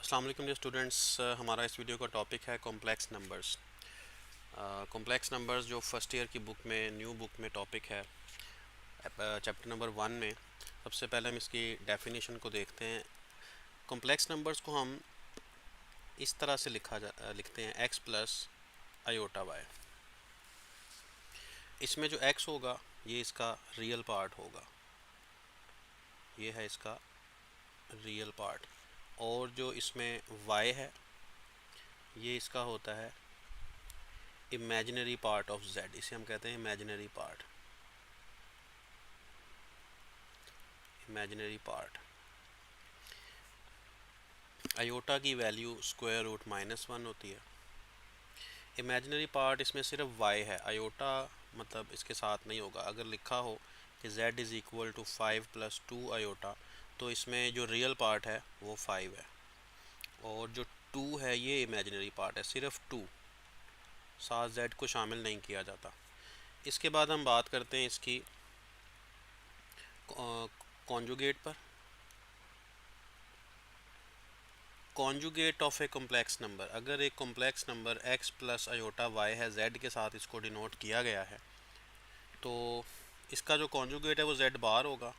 अस्सलाम वालेकुम dear students. हमारा इस वीडियो का टॉपिक है कॉम्प्लेक्स नंबर्स। कॉम्प्लेक्स नंबर्स जो फर्स्ट ईयर की बुक में न्यू बुक में टॉपिक है चैप्टर नंबर 1 में। सबसे पहले हम इसकी डेफिनेशन को देखते हैं। कॉम्प्लेक्स नंबर्स को हम इस तरह से लिखते हैं x प्लस आयोटा वाई। इसमें जो x होगा ये इसका रियल पार्ट होगा, ये है इसका रियल पार्ट, और जो इसमें y है ये इसका होता है इमेजिनरी पार्ट ऑफ z। इसे हम कहते हैं imaginary part. Imaginary part iota की वैल्यू स्क्वायर रूट -1 होती है। इमेजिनरी पार्ट इसमें सिर्फ y है, आयोटा मतलब इसके साथ नहीं होगा। अगर लिखा हो कि z is equal to 5 + 2 iota, तो इसमें जो रियल पार्ट है वो 5 है, और जो 2 है ये इमेजिनरी पार्ट है, सिर्फ 2, साथ z को शामिल नहीं किया जाता। इसके बाद हम बात करते हैं इसकी कॉन्जुगेट पर। Conjugate of a complex number, अगर एक complex number x plus iota y है, z के साथ इसको डिनोट किया गया है, तो इसका जो कॉन्जुगेट है वो z बार होगा,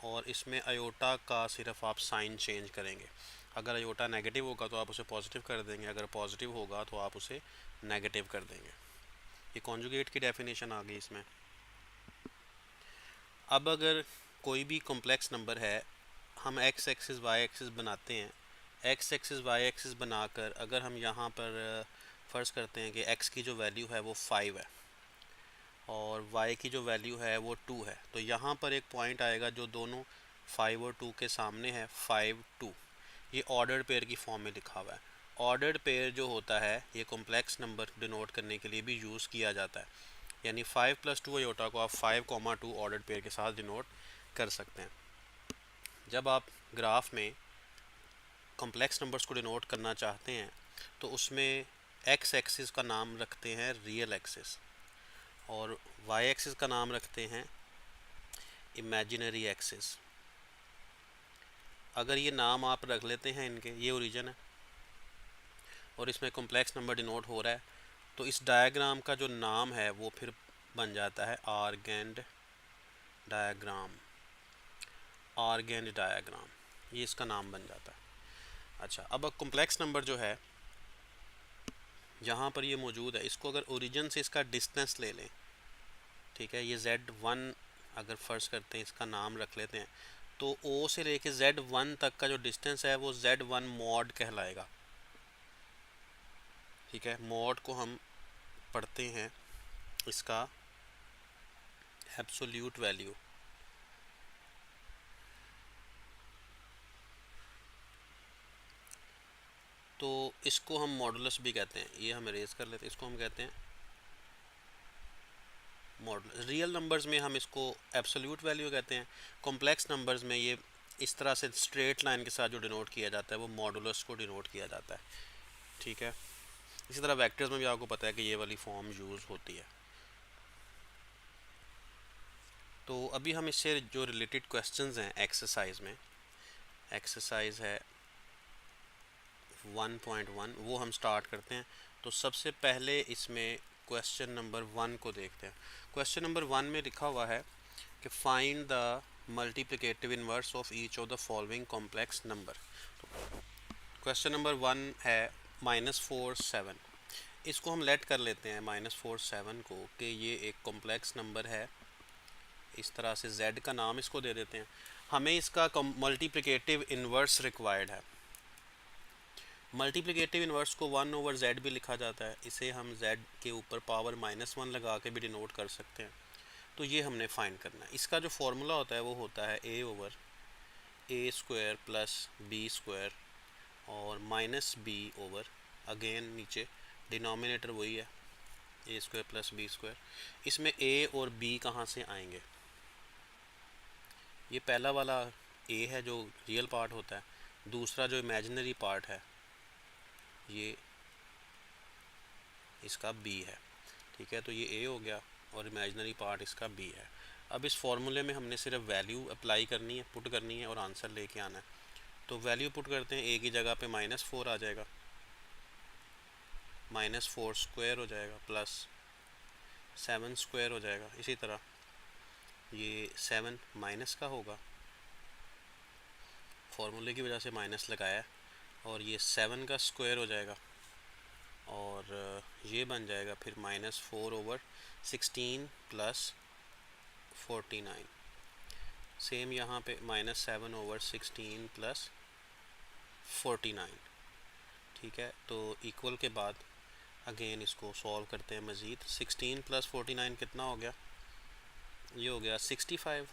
और इसमें आयोटा का सिर्फ आप साइन चेंज करेंगे। अगर आयोटा नेगेटिव होगा तो आप उसे पॉजिटिव कर देंगे, अगर पॉजिटिव होगा तो आप उसे नेगेटिव कर देंगे। ये कॉन्जुगेट की डेफिनेशन आ गई इसमें। अब अगर कोई भी कॉम्प्लेक्स नंबर है, हम x एक्सिस y एक्सिस बनाते हैं। x एक्सिस y एक्सिस बनाकर अगर हम यहाँ पर फ़र्ज़ करते हैं कि x की जो वैल्यू है वो 5 है और y की जो वैल्यू है वो 2 है, तो यहाँ पर एक पॉइंट आएगा जो दोनों 5 और 2 के सामने है, 5 2। ये ऑर्डर्ड पेयर की फॉर्म में लिखा हुआ है। ऑर्डर्ड पेयर जो होता है ये कॉम्प्लेक्स नंबर डिनोट करने के लिए भी यूज़ किया जाता है, यानी 5 + 2 आयोटा को आप 5, 2 ऑर्डर्ड पेयर के साथ डिनोट कर सकते हैं। जब आप ग्राफ में कॉम्प्लेक्स नंबर्स को डिनोट करना चाहते हैं तो उसमें x एक्सिस का नाम रखते हैं रियल एक्सिस, और y एक्सिस का नाम रखते हैं इमेजिनरी एक्सिस। अगर ये नाम आप रख लेते हैं इनके, ये ओरिजिन है और इसमें कॉम्प्लेक्स नंबर डिनोट हो रहा है, तो इस डायग्राम का जो नाम है वो फिर बन जाता है आर्गेंड डायग्राम। आर्गेंड डायग्राम, ये इसका नाम बन जाता है। अच्छा, अब कॉम्प्लेक्स नंबर जो है यहाँ पर ये मौजूद है, इसको अगर ओरिजिन से इसका डिस्टेंस ले लें, ठीक है, ये Z1 अगर फ़र्ज़ करते हैं, इसका नाम रख लेते हैं, तो O से लेके Z1 तक का जो डिस्टेंस है वो Z1 मॉड कहलाएगा। ठीक है, मॉड को हम पढ़ते हैं इसका एब्सोल्यूट वैल्यू। तो इसको हम मॉडुलस भी कहते हैं, ये हम इरेज कर लेते हैं, इसको हम कहते हैं मॉडुलस। रियल नंबर्स में हम इसको एब्सोल्यूट वैल्यू कहते हैं, कॉम्प्लेक्स नंबर्स में ये इस तरह से स्ट्रेट लाइन के साथ जो डिनोट किया जाता है वो मॉडुलस को डिनोट किया जाता है। ठीक है, इसी तरह वेक्टर्स में भी आपको पता है कि ये वाली फॉर्म यूज़ होती है। तो अभी हम इससे जो रिलेटेड क्वेश्चंस हैं एक्सरसाइज में, एक्सरसाइज है 1.1, वो हम स्टार्ट करते हैं। तो सबसे पहले इसमें क्वेश्चन नंबर 1 को देखते हैं। क्वेश्चन नंबर 1 में लिखा हुआ है कि find the multiplicative inverse of each of the following complex number. तो क्वेश्चन नंबर 1 है -4 7। इसको हम लेट कर लेते हैं -4 7 को कि ये एक कॉम्प्लेक्स नंबर है। इस तरह से z का नाम इसको दे देते हैं। हमें इसका मल्टीप्लिकेटिव इन्वर्स रिक्वायर्ड है। मल्टीप्लिकेटिव इन्वर्स को 1/z भी लिखा जाता है, इसे हम z के ऊपर पावर -1 लगा के भी डिनोट कर सकते हैं। तो ये हमने फाइंड करना है। इसका जो फॉर्मूला होता है वो होता है a/a² + b² और -b/ अगेन नीचे डिनोमिनेटर वही है a² + b²। इसमें a और b कहाँ से आएंगे? ये पहला वाला a है जो रियल पार्ट होता है, दूसरा जो इमेजिनरी पार्ट है ये इसका b है। ठीक है, तो ये a हो गया और इमेजिनरी पार्ट इसका b है। अब इस फॉर्मूले में हमने सिर्फ वैल्यू अप्लाई करनी है, पुट करनी है और आंसर लेके आना है। तो वैल्यू पुट करते हैं, ए की जगह पे -4 आ जाएगा, -4 स्क्वायर हो जाएगा प्लस 7 स्क्वायर हो जाएगा। इसी तरह ये 7 माइनस का होगा, फॉर्मूले की वजह से माइनस लगाया है, और ये 7 का स्क्वायर हो जाएगा, और ये बन जाएगा फिर -4/16 प्लस 49। सेम यहाँ पे -7/16 प्लस 49। ठीक है, तो इक्वल के बाद अगेन इसको सॉल्व करते हैं मज़ीद। 16 प्लस 49 कितना हो गया, ये हो गया 65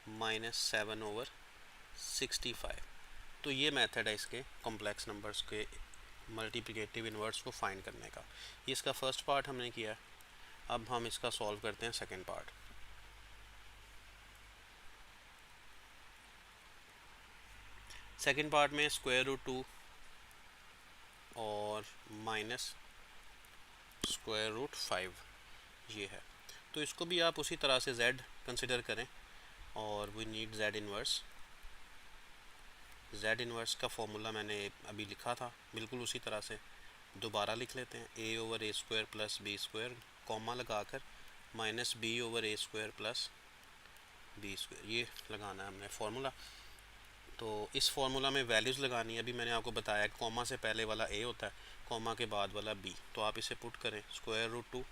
-7/65। तो ये मेथड है इसके कॉम्प्लेक्स नंबर्स के मल्टीप्लिकेटिव इन्वर्स को फाइंड करने का। ये इसका फर्स्ट पार्ट हमने किया है। अब हम इसका सॉल्व करते हैं सेकंड पार्ट। सेकंड पार्ट में √2 और -√5 ये है। तो इसको भी आप उसी तरह से z कंसिडर करें, और we need z inverse. z inverse का फॉर्मूला मैंने अभी लिखा था, बिल्कुल उसी तरह से दोबारा लिख लेते हैं। a/a² प्लस b², कॉमा लगाकर -b/a² प्लस b², ये लगाना है हमने फार्मूला। तो इस फार्मूला में वैल्यूज़ लगानी है। अभी मैंने आपको बताया कॉमा से पहले वाला a होता है, कॉमा के बाद वाला b। तो आप इसे पुट करें, √2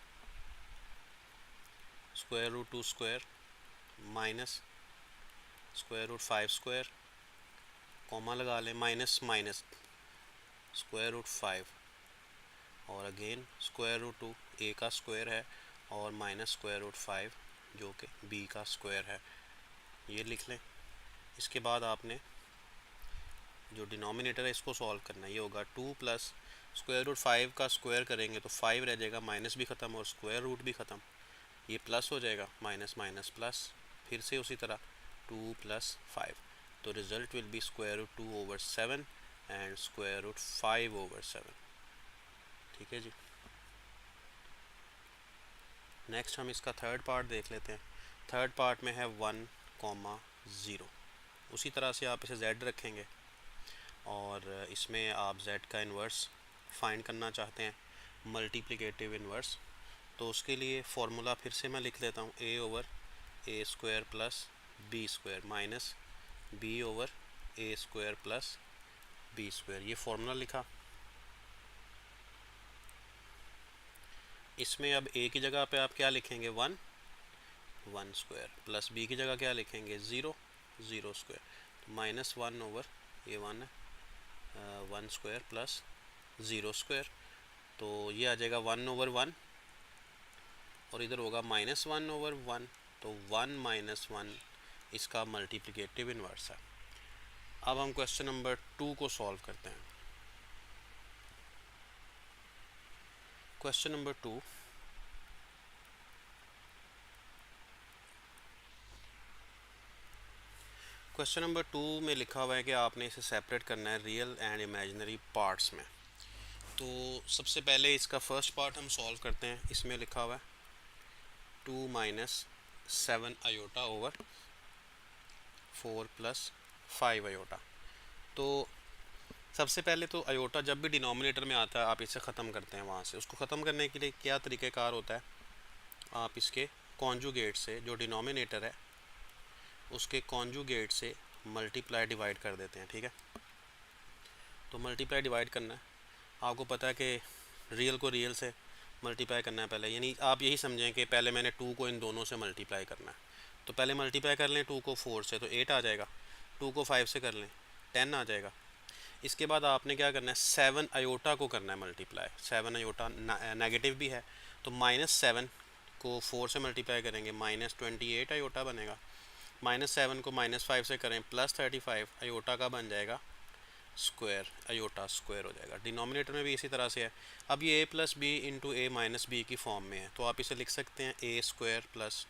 स्क्वायर माइनस √5², कॉमा लगा लें, माइनस माइनस √5, और अगेन √2 a का स्क्वायर है और -√5 जो कि b का स्क्वायर है, ये लिख लें। इसके बाद आपने जो डिनोमिनेटर है इसको सॉल्व करना है। ये होगा 2 प्लस √5 का स्क्वायर करेंगे तो 5 रह जाएगा, माइनस भी ख़त्म और स्क्वायर रूट भी ख़त्म, ये प्लस हो जाएगा, माइनस माइनस प्लस, फिर से उसी तरह 2 + 5। तो रिज़ल्ट विल बी √2/7 एंड √5/7। ठीक है जी। नेक्स्ट हम इसका थर्ड पार्ट देख लेते हैं। थर्ड पार्ट में है 1,0। उसी तरह से आप इसे z रखेंगे और इसमें आप z का इन्वर्स फाइंड करना चाहते हैं, मल्टीप्लिकेटिव इन्वर्स। तो उसके लिए फ़ॉर्मूला फिर से मैं लिख लेता हूँ, a/a² plus b² minus b/a² plus b²। ये फार्मूला लिखा। इसमें अब a की जगह पे आप क्या लिखेंगे, 1 1² प्लस b की जगह क्या लिखेंगे, 0 0²। तो -1/, ये 1 है, 1² प्लस 0²। तो ये आ जाएगा 1/1, और इधर होगा -1/1। तो 1 - 1 इसका मल्टीप्लिकेटिव इन्वर्स है। अब हम क्वेश्चन नंबर 2 को सॉल्व करते हैं। क्वेश्चन नंबर 2, क्वेश्चन नंबर 2 में लिखा हुआ है कि आपने इसे सेपरेट करना है रियल एंड इमेजिनरी पार्ट्स में। तो सबसे पहले इसका फर्स्ट पार्ट हम सॉल्व करते हैं। इसमें लिखा हुआ है 2 - 7 आयोटा ओवर 4 + 5 आयोटा। तो सबसे पहले तो आयोटा जब भी डिनोमिनेटर में आता है आप इसे ख़त्म करते हैं वहाँ से। उसको ख़त्म करने के लिए क्या तरीक़ेकार होता है, आप इसके कॉन्जुगेट से, जो डिनोमिनेटर है उसके कॉन्जुगेट से मल्टीप्लाई डिवाइड कर देते हैं। ठीक है, तो मल्टीप्लाई डिवाइड करना है। आपको पता है कि रियल को रियल से मल्टीप्लाई करना है पहले, यानी आप यही समझें कि पहले मैंने 2 को इन दोनों से मल्टीप्लाई करना है। तो पहले मल्टीप्लाई कर लें 2 को 4 से तो 8 आ जाएगा, 2 को 5 से कर लें 10 आ जाएगा। इसके बाद आपने क्या करना है, 7 आयोटा को करना है मल्टीप्लाई। 7 आयोटा नेगेटिव भी है, तो -7 को 4 से मल्टीप्लाई करेंगे -28 आयोटा बनेगा। -7 को -5 से करें +35 आयोटा का बन जाएगा स्क्वायर, आयोटा स्क्वायर हो जाएगा। डिनोमिनेटर में भी इसी तरह से है। अब ये a + b × a - b की फॉर्म में है, तो आप इसे लिख सकते हैं a² प्लस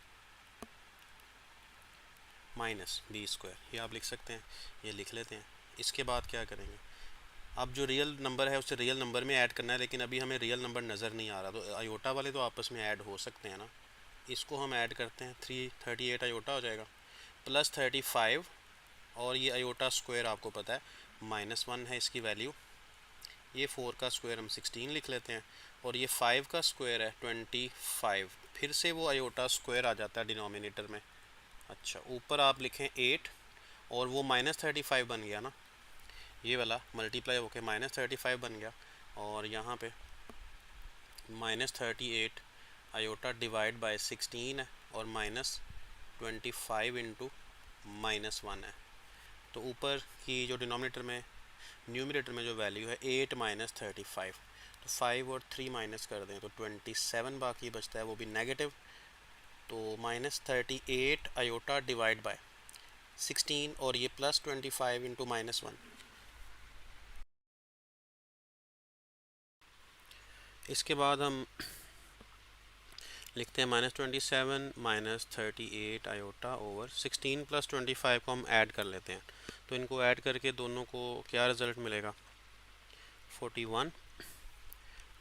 -b², ये आप लिख सकते हैं, ये लिख लेते हैं। इसके बाद क्या करेंगे, अब जो रियल नंबर है उसे रियल नंबर में ऐड करना है, लेकिन अभी हमें रियल नंबर नज़र नहीं आ रहा, तो आयोटा वाले तो आपस में ऐड हो सकते हैं ना। इसको हम ऐड करते हैं, 338 आयोटा हो जाएगा प्लस 35 और ये आयोटा स्क्वायर आपको पता है -1 है इसकी वैल्यू। ये 4 का स्क्वायर हम 16 लिख लेते हैं, और ये 5 का स्क्वायर है 25। फिर से वो आयोटा स्क्वायर आ जाता है डिनोमिनेटर में। अच्छा, ऊपर आप लिखें 8, और वो -35 बन गया ना, ये वाला मल्टीप्लाई होके -35 बन गया। और यहाँ पे -38 आयोटा डिवाइड बाय 16 है, और -25 इंटू -1 है। तो ऊपर की जो डिनोमिनेटर में न्यूमरेटर में जो वैल्यू है 8 -35, तो 5 और 3 माइनस कर दें तो 27 बाकी बचता है, वो भी नेगेटिव। तो -38 आयोटा डिवाइड बाय 16, और ये +25 इंटू -1। इसके बाद हम लिखते हैं -27 -38 आयोटा ओवर 16 + 25 को हम ऐड कर लेते हैं। तो इनको ऐड करके दोनों को क्या रिज़ल्ट मिलेगा, 41।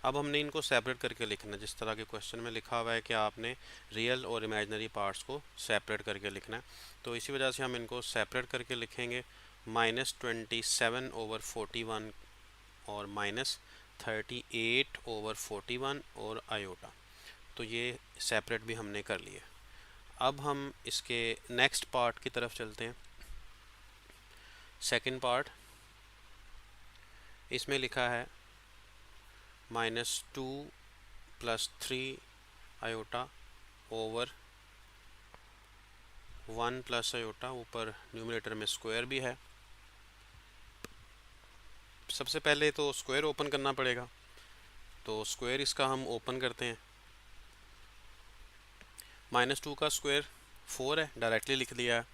अब हमने इनको सेपरेट करके लिखना है, जिस तरह के क्वेश्चन में लिखा हुआ है कि आपने रियल और इमेजिनरी पार्ट्स को सेपरेट करके लिखना है। तो इसी वजह से हम इनको सेपरेट करके लिखेंगे, -27 ओवर 41 और -38 ओवर 41 और आयोटा। तो ये सेपरेट भी हमने कर लिए। अब हम इसके नेक्स्ट पार्ट की तरफ चलते हैं। सेकंड पार्ट, इसमें लिखा है -2 + 3 आयोटा ओवर 1 + आयोटा, ऊपर न्यूमरेटर में स्क्वायर भी है। सबसे पहले तो स्क्वायर ओपन करना पड़ेगा, तो स्क्वायर इसका हम ओपन करते हैं। -2 का स्क्वायर 4 है, डायरेक्टली लिख दिया है,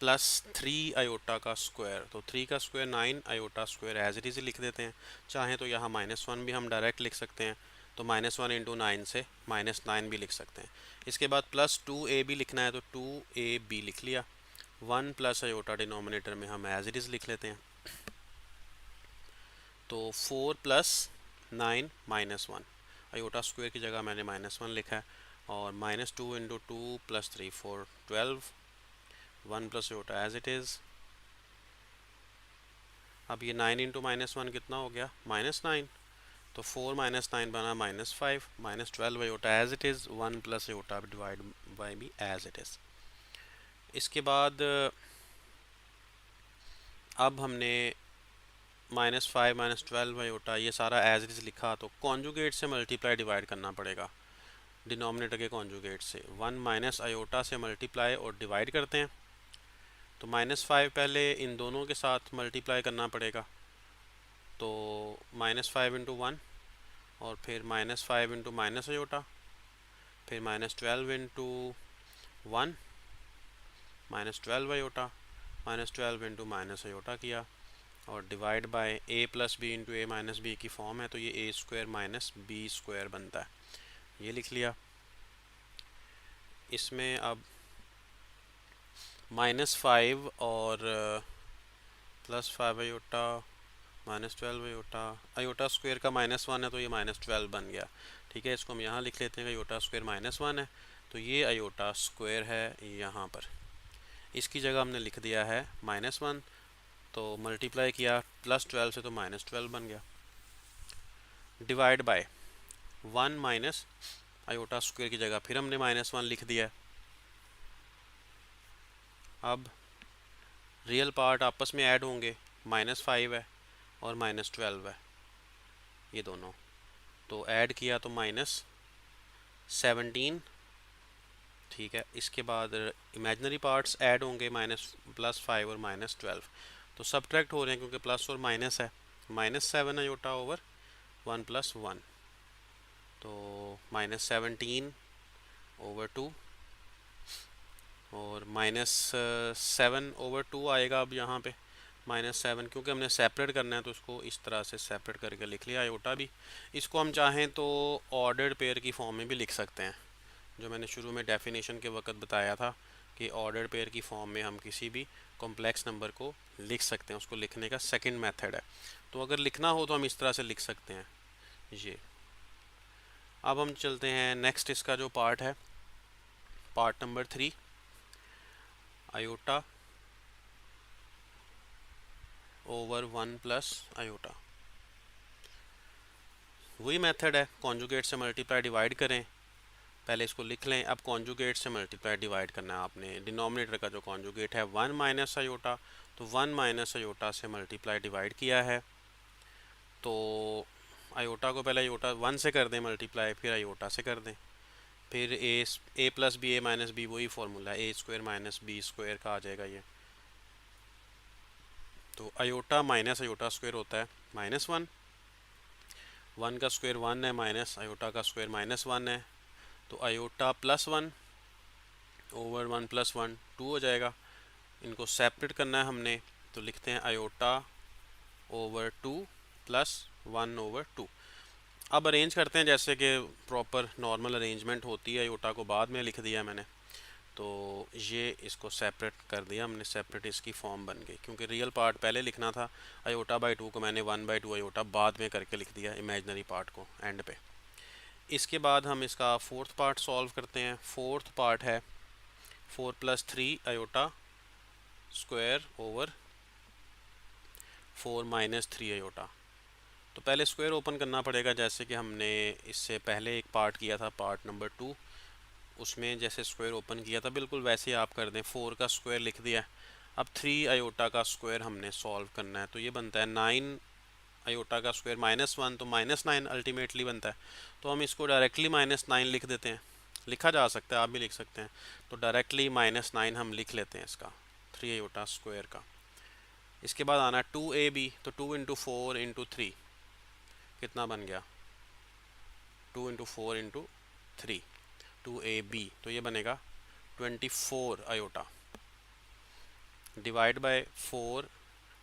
+3 आयोटा का स्क्वायर, तो 3 का square 9, iota square as it is लिख देते हैं। चाहें तो यहाँ -1 भी हम डायरेक्ट लिख सकते हैं, तो -1 इंटू 9 से -9 भी लिख सकते हैं। इसके बाद +2ab लिखना है, तो 2ab लिख लिया। 1 + आयोटा डिनोमिनेटर में हम एज इट इज़ लिख लेते हैं, तो 4 + 9 -1, आयोटा स्क्वायर की जगह मैंने -1 लिखा है। और -2 into 2 + 3 4 12, 1 + iota as it is. अब ये 9 इंटू -1 कितना हो गया, -9, तो 4 - 9 बना -5, -12 iota as it is, 1 + iota divide by भी एज इट इज़। इसके बाद अब हमने -5 -12 आयोटा ये सारा एज इट इज़ लिखा, तो कॉन्जुगेट से मल्टीप्लाई डिवाइड करना पड़ेगा, डिनोमिनेटर के कॉन्जुगेट से। 1 माइनस आयोटा से मल्टीप्लाई और डिवाइड करते हैं, तो -5 पहले इन दोनों के साथ मल्टीप्लाई करना पड़ेगा, तो -5 इंटू 1, और फिर -5 इंटू माइनस आयोटा, फिर -12 into 1 -12 iota, -12 into minus iota किया, और divide by a + b into a - b की फॉर्म है, तो ये a² - b² बनता है, ये लिख लिया। इसमें अब -5 और +5 आयोटा -12 आयोटा, आयोटा स्क्वायर का -1 है, तो ये -12 बन गया। ठीक है, इसको हम यहाँ लिख लेते हैं कि आयोटा स्क्वायर -1 है, तो ये आयोटा स्क्वायर है यहाँ पर। इसकी जगह हमने लिख दिया है -1, तो मल्टीप्लाई किया +12 से, तो -12 बन गया। Divide by 1 minus iota square की जगह फिर हमने -1 लिख दिया। अब रियल पार्ट आपस में ऐड होंगे, -5 है और -12 है, ये दोनों, तो ऐड किया तो -17। ठीक है, इसके बाद इमेजिनरी पार्ट्स ऐड होंगे, +5 और -12, तो सब्ट्रैक्ट हो रहे हैं क्योंकि प्लस और माइनस है। -7 आयोटा ओवर 1 + 1, तो -17 ओवर 2, और -7 ओवर 2 आएगा। अब यहाँ पे -7 क्योंकि हमने सेपरेट करना है, तो इसको इस तरह से सेपरेट करके लिख लिया आयोटा भी। इसको हम चाहें तो ऑर्डर्ड पेयर की फॉर्म में भी लिख सकते हैं, जो मैंने शुरू में डेफिनेशन के वक्त बताया था कि ऑर्डर्ड पेयर की फॉर्म में हम किसी भी कॉम्प्लेक्स नंबर को लिख सकते हैं, उसको लिखने का सेकंड मेथड है। तो अगर लिखना हो तो हम इस तरह से लिख सकते हैं ये। अब हम चलते हैं नेक्स्ट, इसका जो पार्ट है, part number 3, iota over 1 plus iota. वही मेथड है, कॉन्जुगेट से मल्टीप्लाई डिवाइड करें, पहले इसको लिख लें। अब कॉन्जुगेट से मल्टीप्लाई डिवाइड करना है आपने। डिनोमिनेटर का जो कॉन्जुगेट है 1 माइनस आयोटा, तो 1 माइनस आयोटा से मल्टीप्लाई डिवाइड किया है, तो आयोटा को पहले आयोटा 1 से कर दें मल्टीप्लाई, फिर आयोटा से कर दें, फिर ए प्लस बी ए माइनस बी, वही फॉर्मूला है, ए स्क्वायर माइनस बी स्क्वायर का आ जाएगा ये। तो आयोटा माइनस आयोटा स्क्वायर होता है -1, 1 का स्क्वायर 1 है, माइनस आयोटा का स्क्वायर -1 है, तो आयोटा +1 ओवर 1 + 1 2 हो जाएगा। इनको सेपरेट करना है हमने, तो लिखते हैं आयोटा ओवर 2 प्लस 1 ओवर 2। अब अरेंज करते हैं जैसे कि प्रॉपर नॉर्मल अरेंजमेंट होती है, आयोटा को बाद में लिख दिया मैंने, तो ये इसको सेपरेट कर दिया हमने, सेपरेट इसकी फॉर्म बन गई, क्योंकि रियल पार्ट पहले लिखना था, आयोटा बाई 2 को मैंने 1/2 आयोटा बाद में करके लिख दिया, इमेजनरी पार्ट को एंड पे। इसके बाद हम इसका फोर्थ पार्ट सॉल्व करते हैं। फोर्थ पार्ट है 4 + 3 आयोटा स्क्वायर ओवर 4 - 3 आयोटा। तो पहले स्क्वायर ओपन करना पड़ेगा, जैसे कि हमने इससे पहले एक पार्ट किया था, पार्ट नंबर 2, उसमें जैसे स्क्वायर ओपन किया था बिल्कुल वैसे ही आप कर दें। 4 का स्क्वायर लिख दिया। अब 3 आयोटा का स्क्वायर हमने सॉल्व करना है, तो ये बनता है 9 आयोटा का स्क्वायर -1, तो -9 अल्टीमेटली बनता है। तो हम इसको डायरेक्टली -9 लिख देते हैं, लिखा जा सकता है, आप भी लिख सकते हैं, तो डायरेक्टली -9 हम लिख लेते हैं इसका 3 आयोटा स्क्वायर का। इसके बाद आना 2ab, तो 2 × 4 × 3 कितना बन गया, 2 × 4 × 3 2ab, तो ये बनेगा 24 आयोटा डिवाइड बाय 4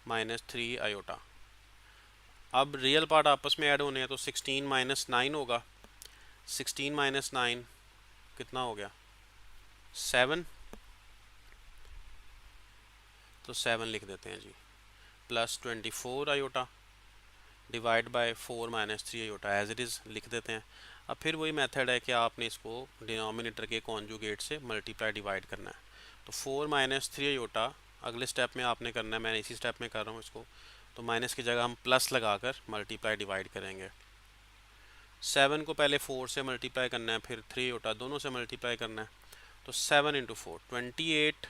- 3 आयोटा। अब रियल पार्ट आपस में ऐड होने हैं, तो 16 - 9 होगा। 16 - 9 कितना हो गया, 7, तो 7 लिख देते हैं जी, plus 24 iota divide by 4 - 3 iota as it is लिख देते हैं। अब फिर वही मेथड है कि आपने इसको डिनोमिनेटर के कॉन्जुगेट से मल्टीप्लाई डिवाइड करना है। तो 4 - 3 आयोटा अगले स्टेप में आपने करना है, मैंने इसी स्टेप में कर रहा हूँ इसको, तो माइनस की जगह हम प्लस लगाकर मल्टीप्लाई डिवाइड करेंगे। 7 को पहले 4 से मल्टीप्लाई करना है, फिर 3 आयोटा दोनों से मल्टीप्लाई करना है, तो 7 × 4 28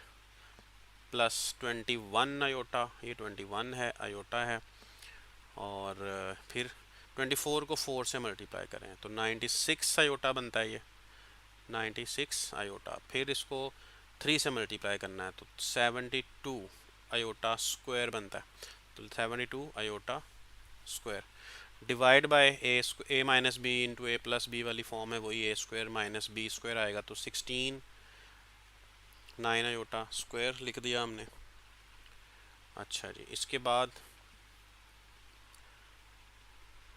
प्लस 21 आयोटा, ये 21 है आयोटा है, और फिर 24 को 4 से मल्टीप्लाई करें तो 96 आयोटा बनता है ये, 96 आयोटा। फिर इसको 3 से मल्टीप्लाई करना है, तो 72 आयोटा स्क्वायर बनता है, तो 72 iota square divide by A minus B into A plus B वाली फॉर्म है, वही A square minus B square आएगा, तो 16 9 आयोटा स्क्वायर लिख दिया हमने। अच्छा जी, इसके बाद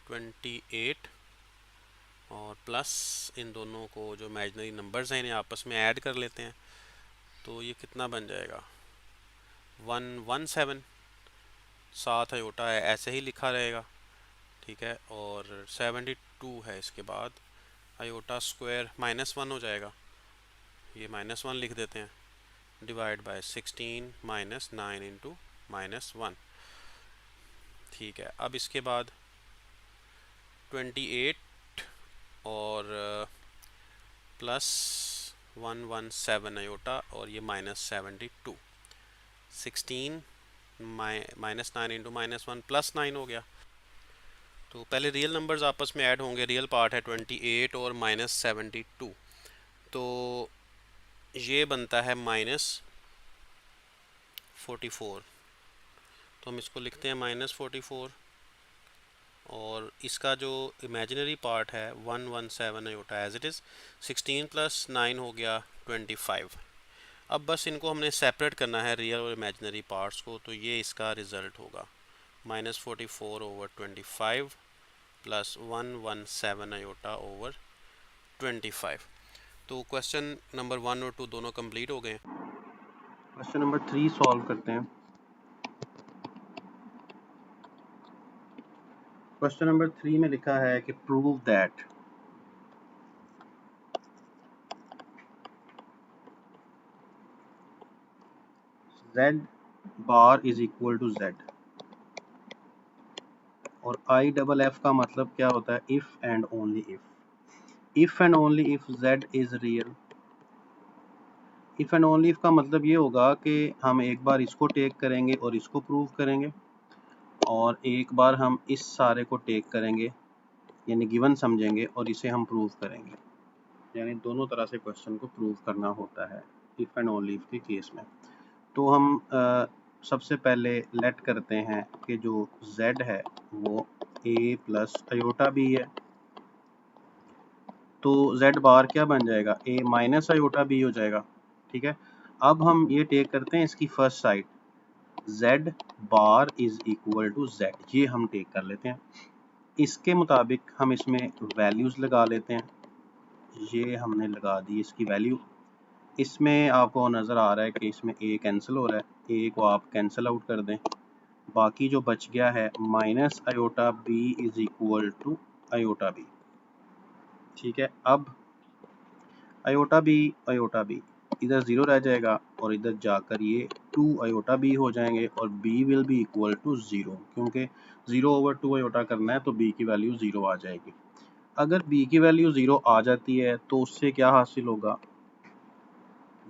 28 और प्लस इन दोनों को जो इमेजिनरी नंबर्स हैं इन्हें आपस में ऐड कर लेते हैं, तो ये कितना बन जाएगा 117, 7 आयोटा है ऐसे ही लिखा रहेगा, ठीक है। और 72 है, इसके बाद आयोटा स्क्वायर -1 हो जाएगा, ये -1 लिख देते हैं, डिवाइड बाय 16 - 9 इंटू -1, ठीक है। अब इसके बाद 28 और प्लस 117 आयोटा और ये -72, 16 -9 इंटू -1 +9 हो गया। तो पहले रियल नंबर्स आपस में ऐड होंगे, रियल पार्ट है 28 और -72, तो ये बनता है -44, तो हम इसको लिखते हैं -44, और इसका जो इमेजिनरी पार्ट है 117 आयोटा एज इट इज़, 16 + 9 हो गया 25। अब बस इनको हमने सेपरेट करना है रियल और इमेजिनरी पार्ट्स को, तो ये इसका रिज़ल्ट होगा -44 ओवर 25 प्लस 117 आयोटा ओवर 25। तो क्वेश्चन नंबर 1 और 2 दोनों कंप्लीट हो गए। क्वेश्चन नंबर 3 सॉल्व करते हैं। क्वेश्चन नंबर 3 में लिखा है कि prove that z bar is equal to z, और आई डबल एफ का मतलब क्या होता है? If and only if. If and only if Z is real. If and only if का मतलब ये होगा कि हम एक बार इसको टेक करेंगे और इसको प्रूव करेंगे, और एक बार हम इस सारे को टेक करेंगे यानी गिवन समझेंगे और इसे हम प्रूव करेंगे। यानी दोनों तरह से क्वेश्चन को प्रूव करना होता है इफ एंड ओनली इफ के केस में। तो हम सबसे पहले लेट करते हैं कि जो z है वो a प्लस आयोटा b है, तो z बार क्या बन जाएगा? a माइनस आयोटा b हो जाएगा। ठीक है, अब हम ये टेक करते हैं इसकी first side, z bar is equal to z, ये हम टेक कर लेते हैं। इसके मुताबिक हम इसमें वैल्यूज़ लगा लेते हैं। ये हमने लगा दी इसकी वैल्यू। इसमें आपको नज़र आ रहा है कि इसमें a कैंसिल हो रहा है, a को आप कैंसिल आउट कर दें, बाकी जो बच गया है minus iota b is equal to iota b। ठीक है, अब आयोटा b इधर ज़ीरो रह जाएगा और इधर जाकर ये 2 आयोटा b हो जाएंगे और b will be equal to 0, क्योंकि 0 ओवर 2 आयोटा करना है तो b की वैल्यू 0 आ जाएगी। अगर b की वैल्यू 0 आ जाती है तो उससे क्या हासिल होगा?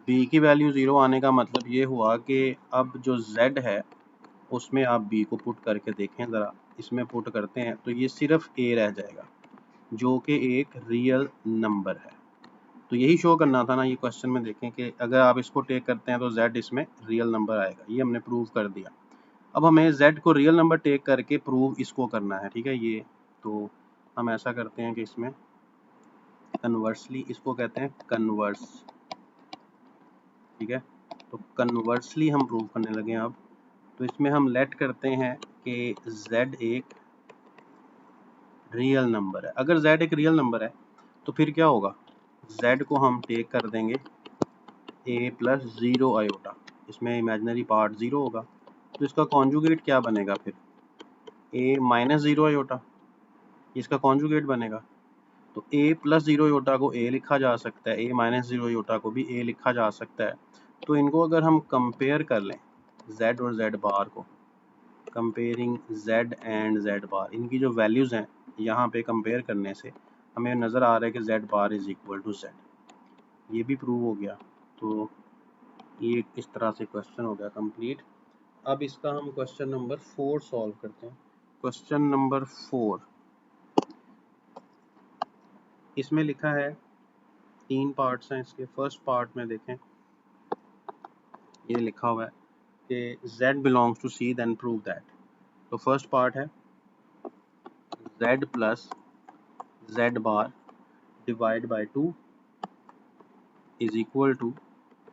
b की वैल्यू 0 आने का मतलब ये हुआ कि अब जो z है उसमें आप b को पुट करके देखें ज़रा, इसमें पुट करते हैं तो ये सिर्फ a रह जाएगा जो कि एक रियल नंबर है। तो यही शो करना था ना ये क्वेश्चन में। देखें कि अगर आप इसको टेक करते हैं तो z इसमें रियल नंबर आएगा, ये हमने प्रूव कर दिया। अब हमें z को रियल नंबर टेक करके प्रूव इसको करना है। ठीक है, ये तो हम ऐसा करते हैं कि इसमें कन्वर्सली, इसको कहते हैं कन्वर्स। ठीक है, तो कन्वर्सली हम प्रूव करने लगे हैं अब। तो इसमें हम लेट करते हैं कि z एक रियल नंबर है। अगर z एक रियल नंबर है तो फिर क्या होगा? z को हम टेक कर देंगे a प्लस 0 आयोटा, इसमें इमेजिनरी पार्ट 0 होगा, तो इसका कॉन्जुगेट क्या बनेगा फिर? a माइनस 0 आयोटा, इसका कॉन्जुगेट बनेगा। तो a प्लस 0 आयोटा को a लिखा जा सकता है, a माइनस 0 आयोटा को भी a लिखा जा सकता है। तो इनको अगर हम कंपेयर कर लें z और z बार को, कंपेयरिंग z एंड z बार, इनकी जो वैल्यूज़ हैं यहाँ पे कंपेयर करने से हमें नज़र आ रहा है कि z bar is equal to z, ये भी प्रूव हो गया। तो ये इस तरह से क्वेश्चन हो गया कंप्लीट। अब इसका हम क्वेश्चन नंबर 4 सॉल्व करते हैं। क्वेश्चन नंबर 4, इसमें लिखा है 3 पार्ट्स हैं इसके। फर्स्ट पार्ट में देखें, ये लिखा हुआ है कि z belongs to c then prove that. तो फर्स्ट पार्ट है z plus z bar divide by 2 is equal to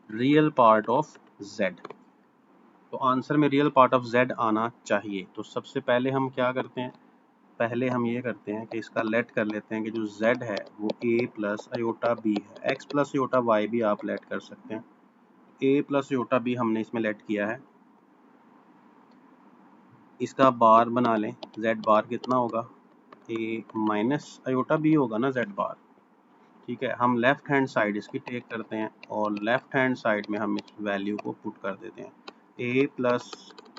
real part of z। तो आंसर में रियल पार्ट ऑफ z आना चाहिए। तो सबसे पहले हम क्या करते हैं? पहले हम ये करते हैं कि इसका लेट कर लेते हैं कि जो z है वो a प्लस आयोटा b है। x प्लस आयोटा y भी आप लेट कर सकते हैं। a प्लस आयोटा b हमने इसमें लेट किया है। इसका बार बना लें, z बार कितना होगा? a माइनस आयोटा b होगा ना z बार। ठीक है, हम लेफ्ट हैंड साइड इसकी टेक करते हैं और लेफ्ट हैंड साइड में हम इस वैल्यू को पुट कर देते हैं, a plus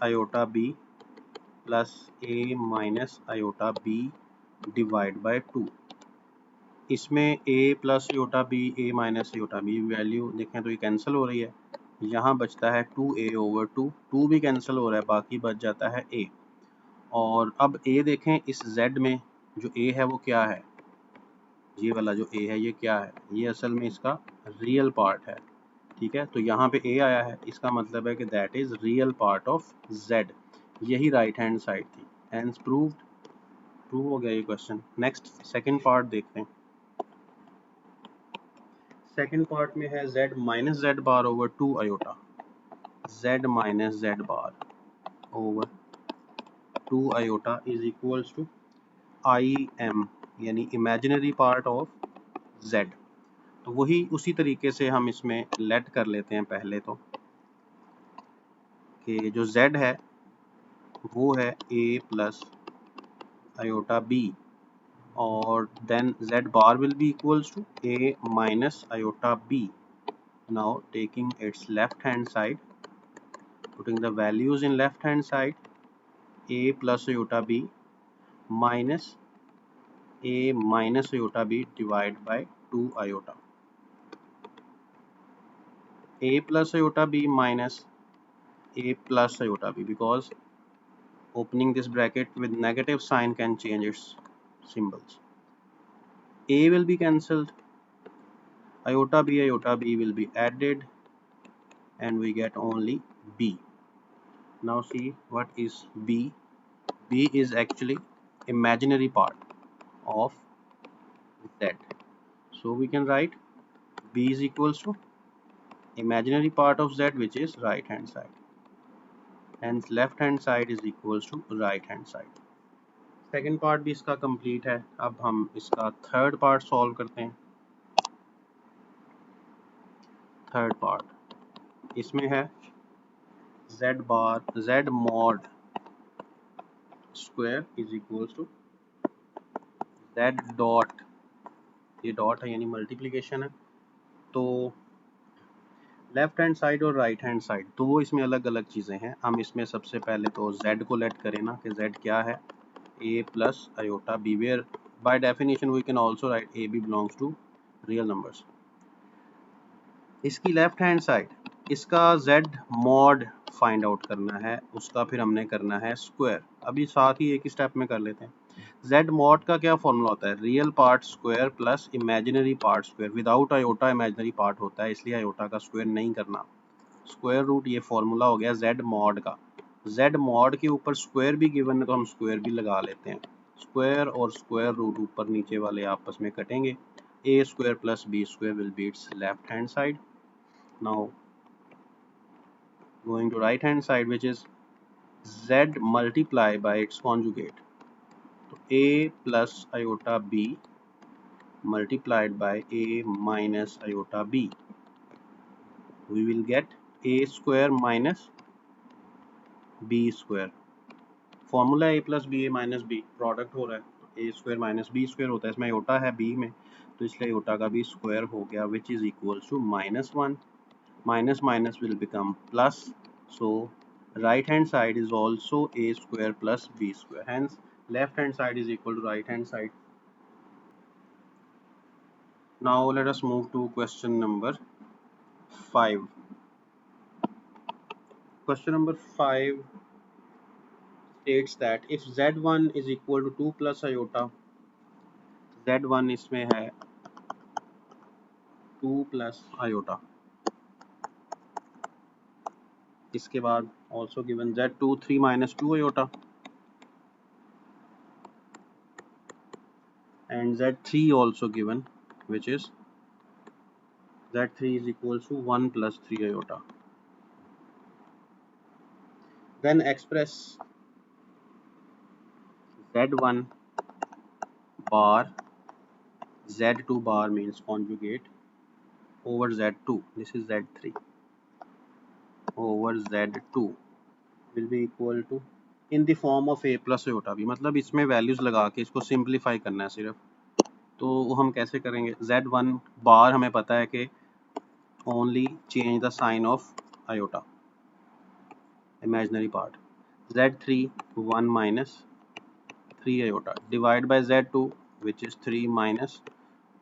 iota b plus a minus iota b divide by 2। इसमें a plus iota b, a minus iota b value देखें तो ये कैंसिल हो रही है, यहाँ बचता है 2a ओवर 2, 2 भी कैंसिल हो रहा है, बाकी बच जाता है a। और अब a देखें, इस z में जो a है वो क्या है? ये वाला जो a है ये क्या है? ये असल में इसका रियल पार्ट है। ठीक है, तो यहाँ पे a आया है, इसका मतलब है कि that is real part of z। यही राइट हैंड साइड थी। हेंस प्रूव्ड, प्रूव हो गया ये क्वेश्चन। नेक्स्ट सेकंड पार्ट देखते हैं। सेकंड पार्ट में है z minus z bar over 2 iota, z minus z bar over 2 iota is equals to im, यानी इमेजिनरी पार्ट ऑफ z। तो वही उसी तरीके से हम इसमें लेट कर लेते हैं पहले तो, कि जो z है वो है a प्लस आयोटा b और then z bar will be equals to a minus iota b. Now taking its left hand side, putting the values in left hand side, a plus iota b minus a minus iota b divided by 2 iota. A plus iota b minus a plus iota b, because opening this bracket with negative sign can change its symbols. A will be cancelled, iota b will be added, and we get only b. Now see what is b. B is actually imaginary part of z. So we can write b is equals to imaginary part of z, which is right hand side. Hence left hand side is equals to right hand side. Second part भी इसका complete है. अब हम इसका third part solve करते हैं. Third part इसमें है z mod square is equals to z dot, ये डॉट है यानी मल्टीप्लिकेशन है. तो लेफ्ट हैंड साइड और राइट हैंड साइड दो इसमें अलग अलग चीज़ें हैं. हम इसमें सबसे पहले तो z को लेट करें ना, कि z क्या है, a plus iota b, where by definition we can also write a b belongs to real numbers. इसकी लेफ्ट हैंड साइड, इसका z मॉड फाइंड आउट करना है, उसका फिर हमने करना है स्क्वायर. अभी साथ ही एक ही स्टेप में कर लेते हैं. z मॉड का क्या फॉर्मूला होता है, real part square plus imaginary part square. Without iota imaginary part होता है, इसलिए आयोटा का स्क्वायर नहीं करना. स्क्वायर रूट ये फॉर्मूला हो गया z मॉड का. z मॉड के ऊपर स्क्वायर भी गिवन है तो हम स्क्वायर भी लगा लेते हैं. स्क्वायर और स्क्वायर रूट ऊपर नीचे वाले आपस में कटेंगे. a square plus b square will be it's left hand side. Now going to right hand side, which is z multiply by its conjugate. So a plus iota b multiplied by a minus iota b, we will get a square minus b square. Formula a plus B, a minus B, product हो रहा है तो a square minus B square होता है. इसमें iota है b में, तो इसलिए आयोटा का भी स्क्वायर हो गया, which is equals to -1. Minus minus will become plus, so right hand side is also a square plus b square. Hence left hand side is equal to right hand side. Now let us move to question number 5. Question number 5 states that if z1 is equal to 2 plus iota, z1 इसमें है 2 plus iota. इसके बाद also given z2 3 minus 2 iota and z3 also given, which is z3 is equals to 1 plus 3 iota. Then express z1 bar, z2 bar means conjugate, over z2, this is z3, over z2 will be equal to in the form of a plus iota b. मतलब इसमें values लगा के इसको simplify करना है सिर्फ. तो वो हम कैसे करेंगे, z1 बार हमें पता है कि only change the sign of iota, imaginary part. z3 1 minus 3 iota divide by z2, which is 3 minus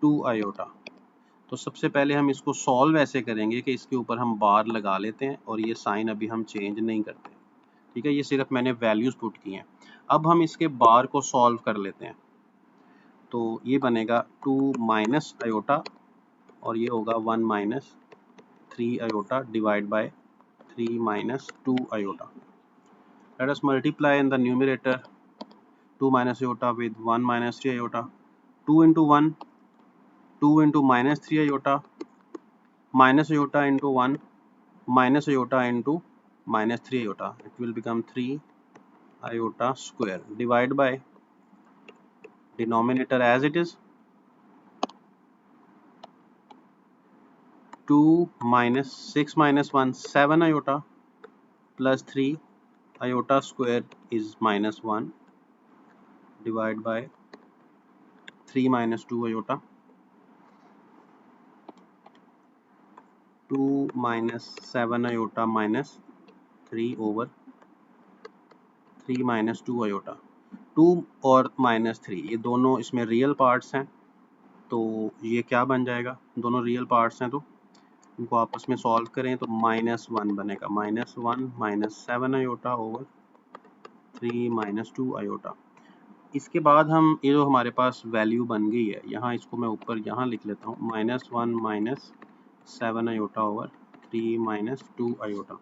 2 iota. तो सबसे पहले हम इसको सॉल्व ऐसे करेंगे कि इसके ऊपर हम बार लगा लेते हैं और ये साइन अभी हम चेंज नहीं करते. ठीक है, ये सिर्फ मैंने वैल्यूज पुट की हैं. अब हम इसके बार को सॉल्व कर लेते हैं. तो ये बनेगा 2 माइनस आयोटा और ये होगा 1 minus 3 iota divide bye 3 minus 2 iota. Let us multiply in the numerator 2 minus iota with 1 minus 3 iota. 2 into 1, 2 into minus 3 iota, minus iota into 1, minus iota into minus 3 iota. It will become 3 iota square. Divide by denominator as it is. 2 minus 6 minus 1, 7 iota plus 3 iota square is minus 1. Divide by 3 minus 2 iota. 2 minus 7 iota minus 3 over 3 minus 2 iota. 2 और -3 ये दोनों इसमें real parts हैं, तो ये क्या बन जाएगा, दोनों रियल पार्ट्स हैं तो इनको आपस में सॉल्व करें तो -1 बनेगा, -1 -7 आयोटा ओवर 3 -2 आयोटा। इसके बाद हम ये जो हमारे पास वैल्यू बन गई है, यहाँ इसको मैं ऊपर यहाँ लिख लेता हूँ, -1 -7 आयोटा ओवर 3 -2 आयोटा।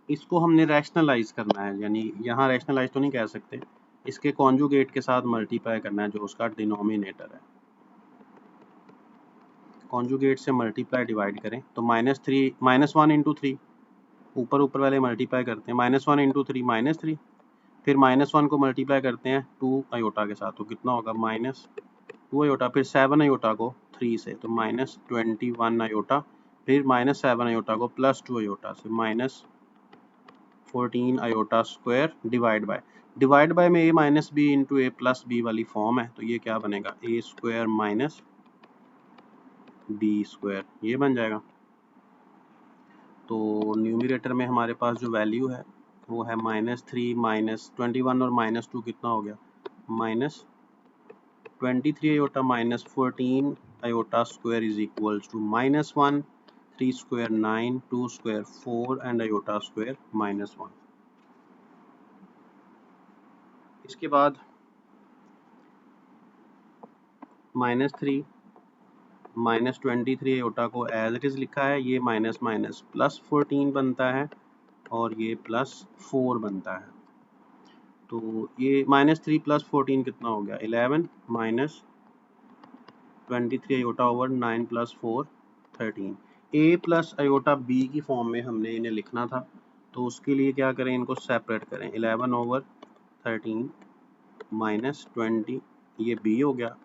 इसको हमने रैशनलाइज करना है, यानी यहाँ रैशनलाइज तो नहीं कह सकते, इसके कॉन्जुगेट के साथ मल्टीप्लाई करना है जो उसका डिनोमिनेटर है। कॉन्जुगेट से मल्टीप्लाई डिवाइड करें तो -1 इंटू 3, ऊपर ऊपर वाले मल्टीप्लाई करते हैं, -1 इंटू 3 -3, फिर -1 को मल्टीप्लाई करते हैं 2 आयोटा के साथ तो कितना होगा -2 आयोटा, फिर 7 आयोटा को 3 से तो -21 आयोटा, फिर -7 आयोटा को +2 आयोटा से -14 आयोटा स्क्वायर डिवाइड बाय में a minus B into A plus B वाली फॉर्म है, तो ये क्या बनेगा a square minus B square, ये बन जाएगा। तो न्यूमरेटर में हमारे पास जो वैल्यू है वो है -3 -21 और -2 कितना हो गया -23 iota -14 iota square is equals to -1, 3 square 9, 2 square 4 and iota square -1। इसके बाद -3 -23 आयोटा को एज इट इज़ लिखा है, ये माइनस माइनस +14 बनता है और ये +4 बनता है, तो ये -3 +14 कितना हो गया 11 -23 iota over 9 +4 13। a plus iota b की फॉर्म में हमने इन्हें लिखना था, तो उसके लिए क्या करें, इनको सेपरेट करें, 11 ओवर 13 -20 ये b हो गया,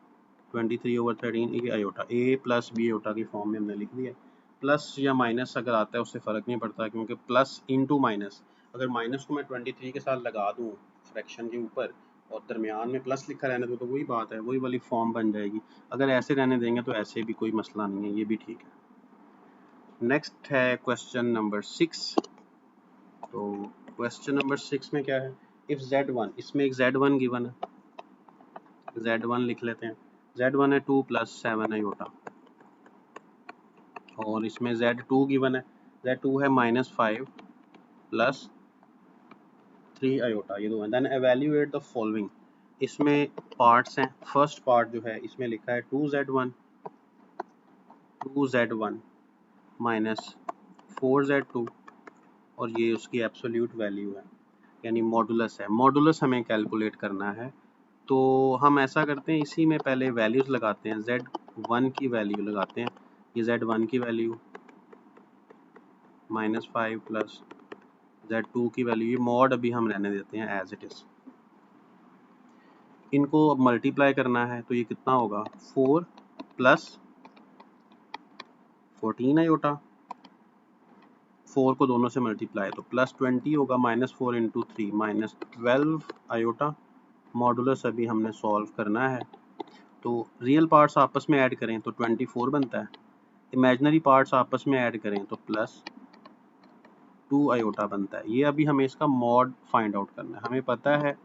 23 ओवर 13 ये iota, a plus b iota की फॉर्म में हमने लिख दिया। प्लस या माइनस अगर आता है उससे फ़र्क नहीं पड़ता, क्योंकि प्लस इंटू माइनस, अगर माइनस को मैं 23 के साथ लगा दूँ फ्रैक्शन के ऊपर और दरमियान में प्लस लिखा रहने दो तो वही बात है, वही वाली फॉर्म बन जाएगी। अगर ऐसे रहने देंगे तो ऐसे भी कोई मसला नहीं है, ये भी ठीक है। नेक्स्ट है क्वेश्चन नंबर 6। तो क्वेश्चन नंबर 6 में क्या है, इफ़ Z1, इसमें एक Z1 गिवन है, Z1 लिख लेते हैं, Z1 है 2 + 7 आयोटा, और इसमें Z2 गिवन है, Z2 है -5 + 3 आयोटा, ये दो हैं। देन एवेल्यूएट द फॉलोइंग, इसमें पार्ट्स हैं, फर्स्ट पार्ट जो है इसमें लिखा है 2Z1 -4Z2 और ये उसकी एब्सोल्यूट वैल्यू है, यानी मॉडुलस है। मॉडुलस हमें कैलकुलेट करना है, तो हम ऐसा करते हैं, इसी में पहले वैल्यूज़ लगाते हैं, Z1 की वैल्यू लगाते हैं, ये Z1 की वैल्यू -5 + Z2 की वैल्यू, ये मॉड अभी हम रहने देते हैं एज इट इज़। इनको अब मल्टीप्लाई करना है तो ये कितना होगा 4 + 14 आयोटा, 4 को दोनों से मल्टीप्लाई तो +20 होगा, -4 इंटू 3 -12 आयोटा। मॉडुलस अभी हमने सॉल्व करना है, तो रियल पार्ट्स आपस में ऐड करें तो 24 बनता है, इमेजिनरी पार्ट्स आपस में ऐड करें तो +2 आयोटा बनता है। ये अभी हमें इसका मॉड फाइंड आउट करना है। हमें पता है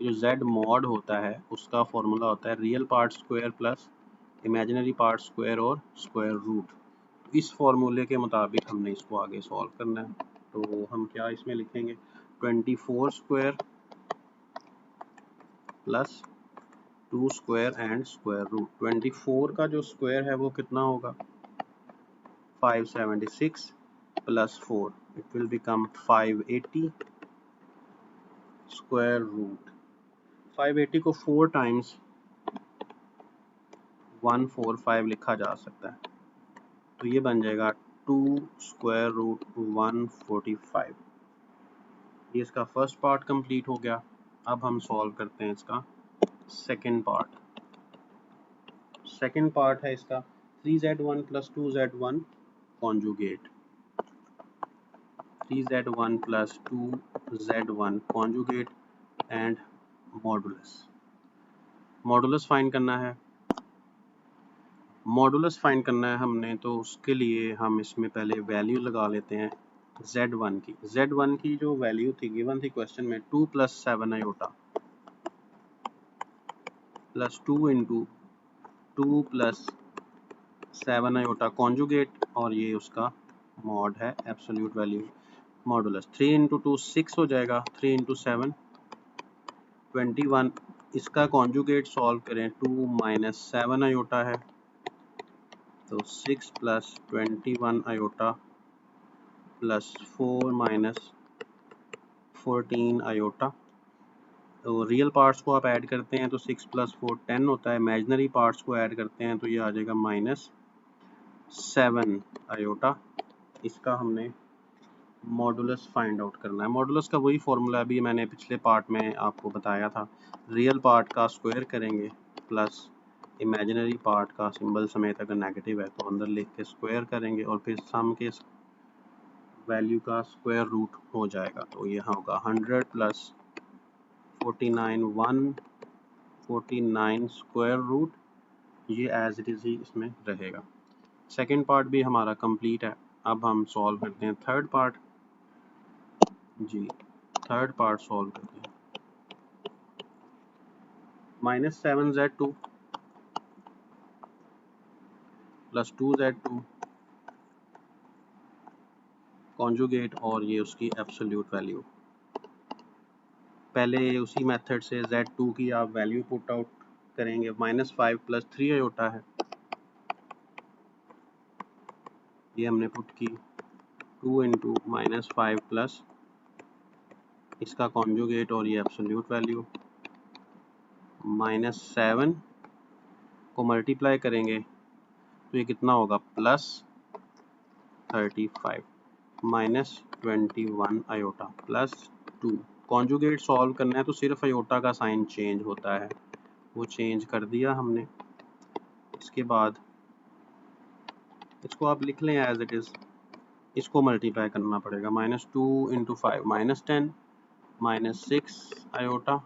जो Z मॉड होता है उसका फॉर्मूला होता है real part square plus imaginary part square और स्क्वायर रूट। इस फॉर्मूले के मुताबिक हमने इसको आगे सॉल्व करना है, तो हम क्या इसमें लिखेंगे 24 square plus 2 square and square root. 24 का जो स्क्वायर है वो कितना होगा 576 plus 4 it will become 580 square root. 580 को 4 टाइम्स 145 लिखा जा सकता है, तो ये बन जाएगा 2 स्क्वायर रूट 145। ये इसका फर्स्ट पार्ट कंप्लीट हो गया। अब हम सॉल्व करते हैं इसका सेकंड पार्ट। सेकंड पार्ट है इसका 3Z1 + 2Z1 conjugate, 3Z1 + 2Z1 conjugate and modulus. Modulus find करना है, मॉडुलस फाइंड करना है हमने, तो उसके लिए हम इसमें पहले वैल्यू लगा लेते हैं Z1 की। Z1 की जो वैल्यू थी गिवन थी क्वेश्चन में 2 + 7 iota, plus 2 into 2 plus 7 iota conjugate, और ये उसका मॉड है एब्सोल्यूट वैल्यू मॉडुलस। 3 इंटू 2 6 हो जाएगा, 3 इंटू 7 21। इसका कॉन्जुगेट सॉल्व करें, 2 माइनस 7 आयोटा है तो 6 plus 21 iota plus 4 minus 14 iota. तो रियल पार्ट्स को आप ऐड करते हैं तो 6 प्लस 4 10 होता है, इमेजिनरी पार्ट्स को ऐड करते हैं तो ये आ जाएगा माइनस 7 आयोटा। इसका हमने मॉडुलस फाइंड आउट करना है। मॉडुलस का वही फॉर्मूला अभी मैंने पिछले पार्ट में आपको बताया था, रियल पार्ट का स्क्वायर करेंगे प्लस इमेजिनरी पार्ट का सिंबल समेत अगर नेगेटिव है तो अंदर लिख के स्क्वायर करेंगे और फिर सम के वैल्यू का स्क्वायर रूट हो जाएगा। तो ये होगा 100 प्लस 49 149 स्क्वायर रूट, ये एज इट इज़ ही इसमें रहेगा। सेकेंड पार्ट भी हमारा कंप्लीट है। अब हम सॉल्व करते हैं थर्ड पार्ट। जी थर्ड पार्ट सॉल्व करते हैं। -7z2 प्लस 2z2 कॉन्जुगेट, और ये उसकी एब्सोल्यूट वैल्यू। पहले उसी मेथड से z2 की आप वैल्यू पुट आउट करेंगे। -5 प्लस 3 आयोटा है, ये हमने पुट की 2 इंटू -5 प्लस इसका कॉन्जुगेट और ये एब्सोल्यूट वैल्यू। -7 को मल्टीप्लाई करेंगे तो ये कितना होगा, plus 35 minus 21 iota plus 2। Conjugate solve करना है तो सिर्फ आयोटा का साइन चेंज होता है, वो चेंज कर दिया हमने। इसके बाद इसको आप लिख लें एज इट इज़, इसको मल्टीप्लाई करना पड़ेगा। -2 इंटू 5 -10 -6 आयोटा,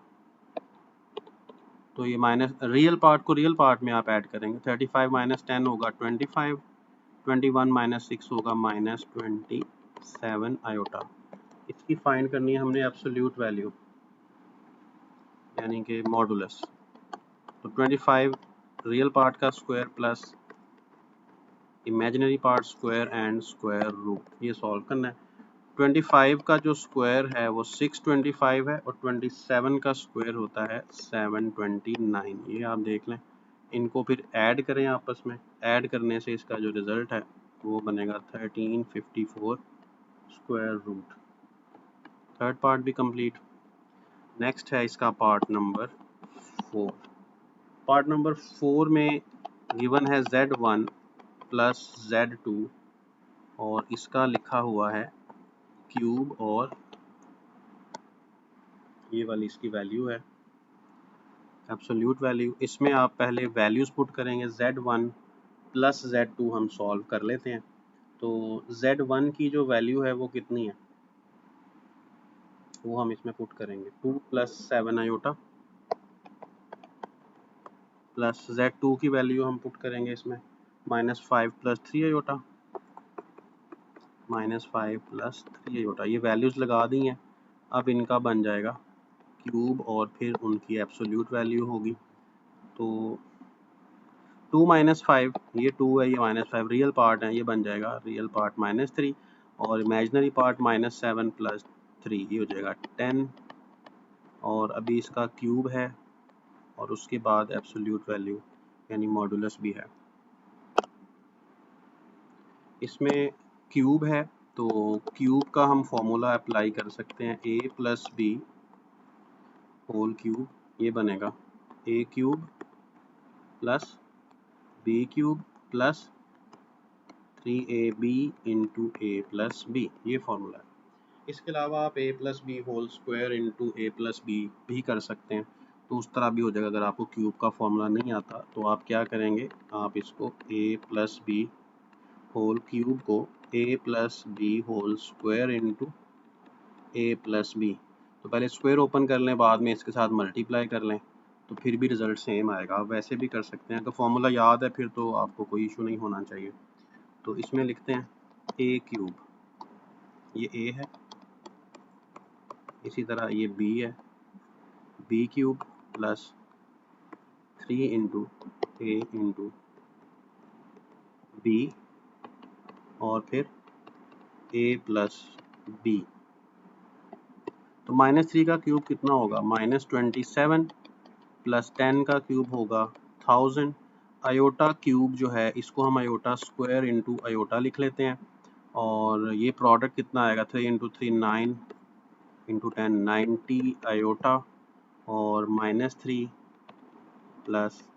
तो ये माइनस रियल पार्ट को रियल पार्ट में आप ऐड करेंगे। 35 माइनस 10 होगा 25, 21 माइनस 6 होगा -27 आयोटा। इसकी फाइंड करनी है हमने एब्सोल्यूट वैल्यू यानी कि मॉडुलस। तो 25 रियल पार्ट का square plus imaginary part square and square root, ये सॉल्व करना है। 25 का जो स्क्वायर है वो 625 है और 27 का स्क्वायर होता है 729। ये आप देख लें, इनको फिर ऐड करें आपस में, ऐड करने से इसका जो रिज़ल्ट है वो बनेगा 1354 स्क्वायर रूट। थर्ड पार्ट भी कंप्लीट। नेक्स्ट है इसका पार्ट नंबर 4। पार्ट नंबर 4 में गिवन है z1 प्लस z2 और इसका लिखा हुआ है क्यूब, और ये वाली इसकी वैल्यू है एब्सोल्यूट वैल्यू। इसमें आप पहले वैल्यूज़ पुट करेंगे। z1 प्लस z2 हम सॉल्व कर लेते हैं। तो z1 की जो वैल्यू है वो कितनी है वो हम इसमें पुट करेंगे, 2 प्लस 7 आयोटा प्लस z2 की वैल्यू हम पुट करेंगे इसमें -5 प्लस 3 आयोटा -5 प्लस 3 आयोटा। ये वैल्यूज़ लगा दी हैं। अब इनका बन जाएगा क्यूब और फिर उनकी एब्सोल्यूट वैल्यू होगी। तो 2 माइनस 5, ये 2 है, ये -5 रियल पार्ट है, ये बन जाएगा रियल पार्ट -3 और इमेजिनरी पार्ट -7 प्लस 3, ये हो जाएगा 10। और अभी इसका क्यूब है और उसके बाद एब्सोल्यूट वैल्यू यानी मॉडुलस भी है। इसमें क्यूब है तो क्यूब का हम फॉर्मूला अप्लाई कर सकते हैं, a plus B whole cube, ये बनेगा a cube plus B cube plus 3ab into A plus B, ये फॉर्मूला है। इसके अलावा आप a plus B whole square into A plus B भी कर सकते हैं, तो उस तरह भी हो जाएगा। अगर आपको क्यूब का फॉर्मूला नहीं आता तो आप क्या करेंगे, आप इसको a plus B whole cube को a plus B whole square into A plus B, तो पहले स्क्वायर ओपन कर लें, बाद में इसके साथ मल्टीप्लाई कर लें, तो फिर भी रिज़ल्ट सेम आएगा। आप वैसे भी कर सकते हैं, अगर फॉर्मूला याद है फिर तो आपको कोई इशू नहीं होना चाहिए। तो इसमें लिखते हैं a क्यूब, ये a है, इसी तरह ये b है, b क्यूब प्लस 3 इंटू ए इंटू बी और फिर ए प्लस बी। तो -3 का क्यूब कितना होगा? -27 प्लस 10 का क्यूब होगा 1000। अयोटा क्यूब जो है इसको हम अयोटा स्क्वायर इंटू अयोटा लिख लेते हैं और ये प्रोडक्ट कितना आएगा? 3 इंटू 3 9 इंटू 10 90 अयोटा और -3 plus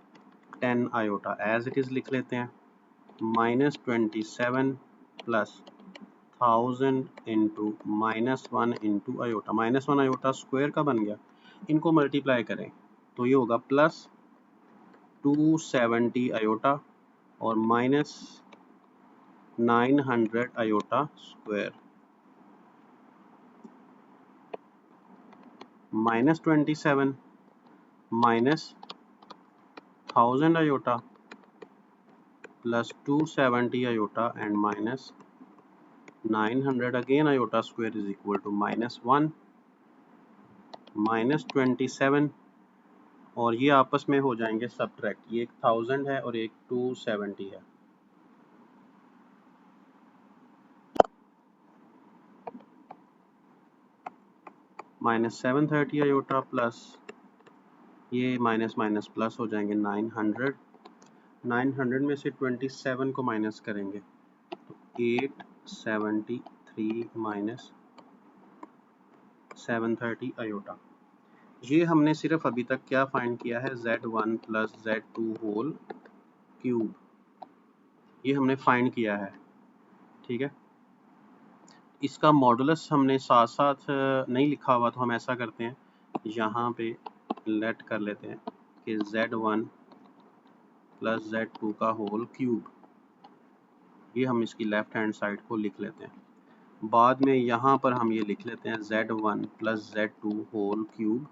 10 iota as it is लिख लेते हैं। -27 plus 1000 into -1 into iota. -1 iota square का बन गया, इनको मल्टीप्लाई करें तो ये होगा प्लस 270 अयोटा और minus 900 iota square. -27 minus 1000 iota plus 270 iota and minus 900 again iota square is equal to -1 -27 और ये आपस में हो जाएंगे सब्ट्रैक्ट। ये एक 1000 है और एक 270 है। -730 अयोटा प्लस ये माइनस माइनस प्लस हो जाएंगे 900। 900 में से 27 को माइनस करेंगे तो 873 माइनस 730 अयोटा। ये हमने सिर्फ अभी तक क्या फाइंड किया है? Z1 plus Z2 whole cube, ये हमने फाइंड किया है। ठीक है, इसका मॉडुलस हमने साथ साथ नहीं लिखा हुआ, तो हम ऐसा करते हैं यहाँ पे लेट कर लेते हैं कि Z1 प्लस Z2 का होल क्यूब, ये हम इसकी लेफ्ट हैंड साइड को लिख लेते हैं। बाद में यहाँ पर हम ये लिख लेते हैं Z1 plus Z2 whole cube,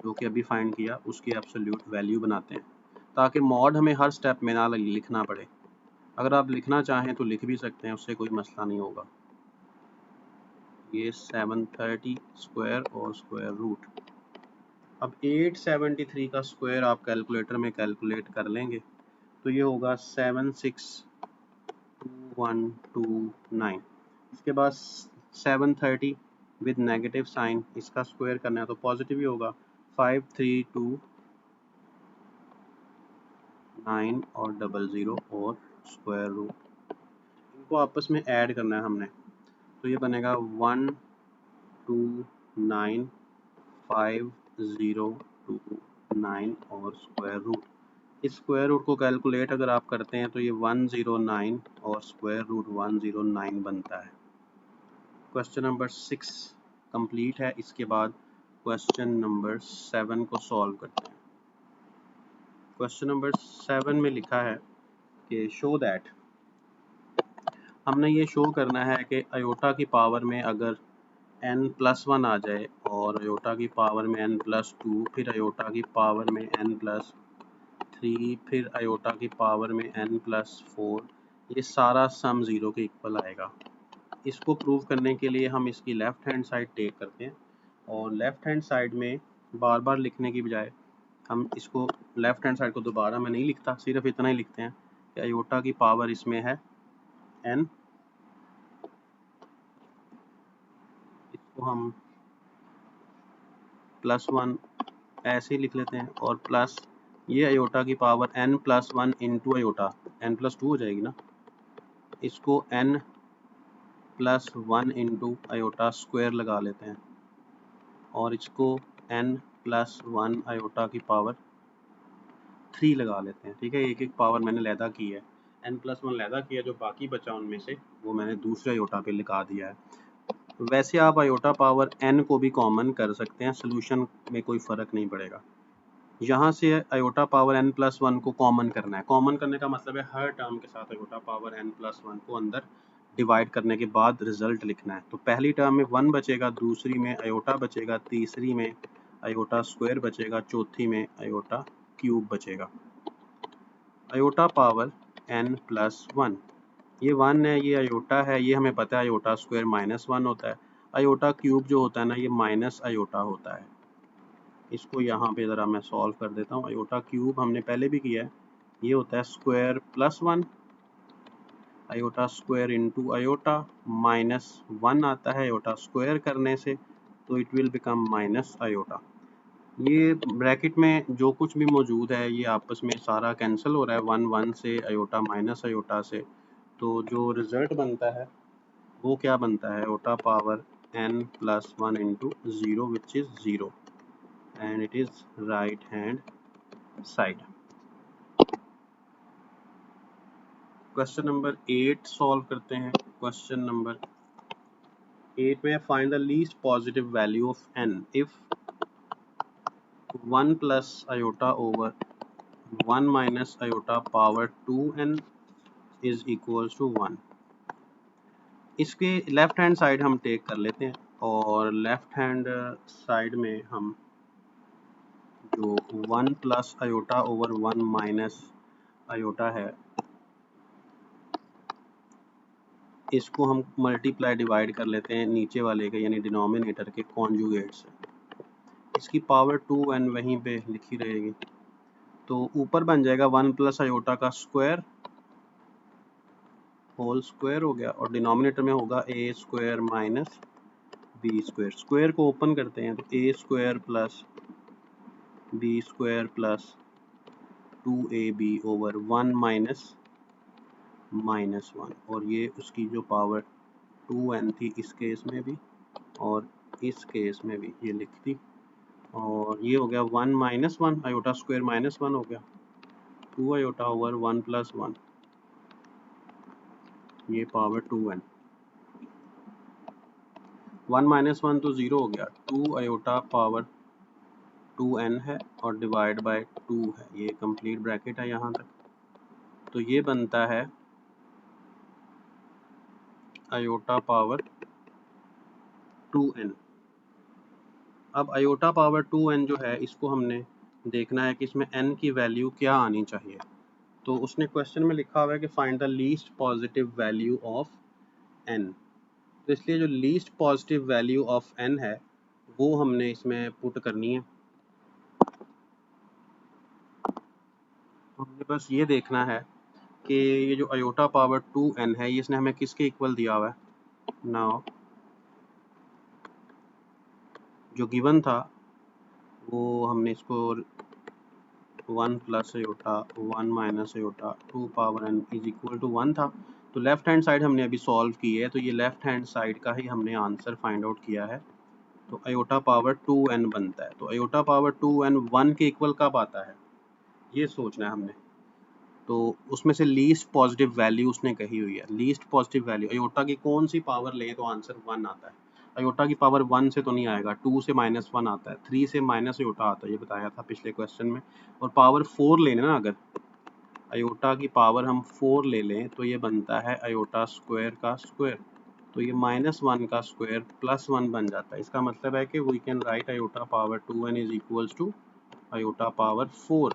जो कि अभी फाइंड किया, उसकी एब्सोल्यूट वैल्यू बनाते हैं ताकि मॉड हमें हर स्टेप में ना लिखना पड़े। अगर आप लिखना चाहें तो लिख भी सकते हैं, उससे कोई मसला नहीं होगा। ये 730 स्क्वायर और स्क्वायर रूट। अब 873 का स्क्वायर आप कैलकुलेटर में कैलकुलेट कर लेंगे तो ये होगा 762,129। इसके बाद 730 विद नेगेटिव साइन, इसका स्क्वायर करना है तो पॉजिटिव ही होगा। 532,9 और 00 और स्क्वायर रूट, इनको आपस में ऐड करना है हमने, तो ये बनेगा 1295029 और स्क्वायर रूट। इस स्क्वायर रूट को कैलकुलेट अगर आप करते हैं तो ये 109 और स्क्वायर रूट 109 बनता है। क्वेश्चन नंबर 6 कंप्लीट है। इसके बाद क्वेश्चन नंबर 7 को सॉल्व करते हैं। क्वेश्चन नंबर 7 में लिखा है कि शो दैट, हमने ये शो करना है कि अयोटा की पावर में अगर n+1 आ जाए और अयोटा की पावर में n+2, फिर अयोटा की पावर में n+3, फिर अयोटा की पावर में n+4, ये सारा सम ज़ीरो के इक्वल आएगा। इसको प्रूव करने के लिए हम इसकी लेफ़्ट हैंड साइड टेक करते हैं और लेफ़्ट हैंड साइड में बार बार लिखने की बजाय हम इसको लेफ़्ट हैंड साइड को दोबारा मैं नहीं लिखता, सिर्फ इतना ही लिखते हैं कि अयोटा की पावर इसमें है n, इसको हम +1 ऐसे ही लिख लेते हैं और प्लस ये अयोटा की power n+1 into aorta, n+2 हो जाएगी ना, इसको n+1 इंटू अयोटा स्क्वायर लगा लेते हैं और इसको n+1 अयोटा की पावर 3 लगा लेते हैं। ठीक है, एक एक पावर मैंने लैदा की है, n+1 लैदा किया, जो बाकी बचा उनमें से वो मैंने दूसरे अयोटा पे लगा दिया है। वैसे आप अयोटा पावर n को भी कॉमन कर सकते हैं, सोल्यूशन में कोई फ़र्क नहीं पड़ेगा। यहाँ से अयोटा पावर n+1 को कॉमन करना है। कॉमन करने का मतलब है हर टर्म के साथ अयोटा पावर n+1 को अंदर डिवाइड करने के बाद रिजल्ट लिखना है। तो पहली टर्म में 1 बचेगा, दूसरी में अयोटा बचेगा, तीसरी में अयोटा स्क्वायर बचेगा, चौथी में अयोटा क्यूब बचेगा। अयोटा पावर n+1, ये 1 है, ये अयोटा है, ये हमें पता है अयोटा स्क्वायर -1 होता है। अयोटा क्यूब जो होता है ना, ये माइनस अयोटा होता है। इसको यहाँ पे ज़रा मैं सॉल्व कर देता हूँ। आयोटा क्यूब हमने पहले भी किया है, ये होता है square plus 1, iota square into iota minus 1 आता है आयोटा स्क्वायर करने से, तो it will become minus iota. ये ब्रैकेट में जो कुछ भी मौजूद है ये आपस में सारा कैंसिल हो रहा है, 1 1 से, आयोटा माइनस आयोटा से, तो जो रिजल्ट बनता है वो क्या बनता है, iota power n plus 1 into 0 which is 0 and it is right hand side. Question number 8 solve करते हैं। क्वेश्चन नंबर 8 में find the least positive value of n if 1 plus iota over 1 minus iota power 2n is equals to 1। इसके left hand side हम take कर लेते हैं और left hand side में हम जो 1 plus iota over 1 minus iota है इसको हम मल्टीप्लाई डिवाइड कर लेते हैं नीचे वाले के यानी डिनोमिनेटर के कॉन्जुगेट से। इसकी पावर 2n वहीं पे लिखी रहेगी, तो ऊपर बन जाएगा 1 प्लस आयोटा का स्क्वायर होल स्क्वायर हो गया और डिनोमिनेटर में होगा A square minus B square. Square को ओपन करते हैं तो A square plus B square plus 2ab over 1 minus 1, और ये उसकी जो पावर 2n थी इस केस में भी और इस केस में भी ये लिख दी, और ये हो गया 1 माइनस 1 आयोटा स्क्वायर माइनस 1 हो गया 2 आयोटा ओवर 1 प्लस 1, ये पावर 2n। 1 माइनस 1 तो 0 हो गया, 2 आयोटा पावर 2n है और डिवाइड बाय 2 है, ये कंप्लीट ब्रैकेट है यहाँ तक, तो ये बनता है आयोटा पावर 2n। अब आयोटा पावर 2n जो है इसको हमने देखना है कि इसमें n की वैल्यू क्या आनी चाहिए, तो उसने क्वेश्चन में लिखा हुआ है कि find the least positive value of n, तो इसलिए जो least positive value of n है वो हमने इसमें पुट करनी है। तो हमने बस ये देखना है कि ये जो आयोटा पावर 2n है ये इसने हमें किसके इक्वल दिया हुआ है। नाउ जो गिवन था वो हमने इसको 1 plus iota 1 minus iota 2 power n is equal to 1 था, तो लेफ्ट हैंड साइड हमने अभी सॉल्व की है, तो ये लेफ्ट हैंड साइड का ही हमने आंसर फाइंड आउट किया है, तो आयोटा पावर 2n बनता है। तो आयोटा पावर 2n 1 के इक्वल कब आता है ये सोचना है हमने, तो उसमें से लीस्ट पॉजिटिव वैल्यू उसने कही हुई है, लीस्ट पॉजिटिव वैल्यू अयोटा की कौन सी पावर लें तो आंसर 1 आता है। अयोटा की पावर 1 से तो नहीं आएगा, 2 से माइनस 1 आता है, 3 से माइनस अयोटा आता है, ये बताया था पिछले क्वेश्चन में, और पावर 4 लेने ना, अगर अयोटा की पावर हम 4 ले लें तो ये बनता है अयोटा स्क्वायर का स्क्वायर, तो ये -1 का स्क्वायर प्लस 1 बन जाता है। इसका मतलब है कि we can write iota power 2n is equals to iota power 4।